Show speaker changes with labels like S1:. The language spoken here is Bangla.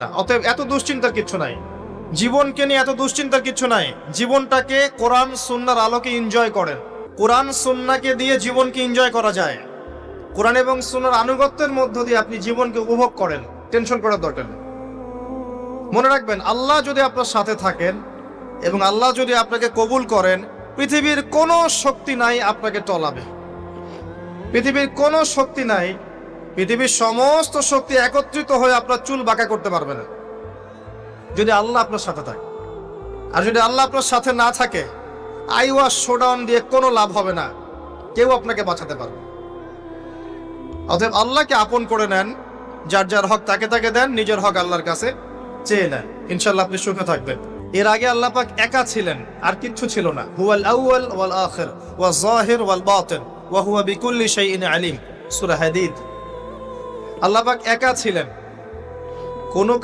S1: অতএব এত দুশ্চিন্তার কিছু নাই, জীবনকে নিয়ে এত দুশ্চিন্তার কিছু নাই। জীবনটাকে কোরআন সুন্নাহর আলোকে এনজয় করেন। কোরআন সুন্নাহকে দিয়ে জীবনকে এনজয় করা যায়। কোরআন এবং সুন্নাহর আনুগত্যের মধ্য দিয়ে আপনি জীবনকে উপভোগ করেন, টেনশন করার দরকার নেই। মনে রাখবেন, আল্লাহ যদি আপনার সাথে থাকেন এবং আল্লাহ যদি আপনাকে কবুল করেন, পৃথিবীর কোনো শক্তি নাই আপনাকে টলাবে। পৃথিবীর কোনো শক্তি নাই, পৃথিবীর সমস্ত শক্তি একত্রিত হয়ে আপনার চুল বাঁকা করতে পারবে না, যদি আল্লাহ আপনার সাথে থাকে। আর যদি আল্লাহ আপনার সাথে না থাকে, আইওয়াস শোডাউন দিয়ে কোনো লাভ হবে না, কেউ আপনাকে বাঁচাতে পারবে। অতএব আল্লাহকে আপন করে নেন, যার যার হক তাকে তাকে দেন, নিজের হক আল্লাহর কাছে চেয়ে নেন, ইনশাআল্লাহ আপনি সুখে থাকবেন। এর আগে আল্লাহ পাক একা ছিলেন, আর কিচ্ছু ছিল না। হুয়াল আউয়াল ওয়াল আখির ওয়াল যাহির ওয়াল বাতিন ওয়া হুয়া বিকুল্লি শাইইন আলিম, সূরা হাদীদ। আল্লাহ পাক একা ছিলেন, কোনো কিছু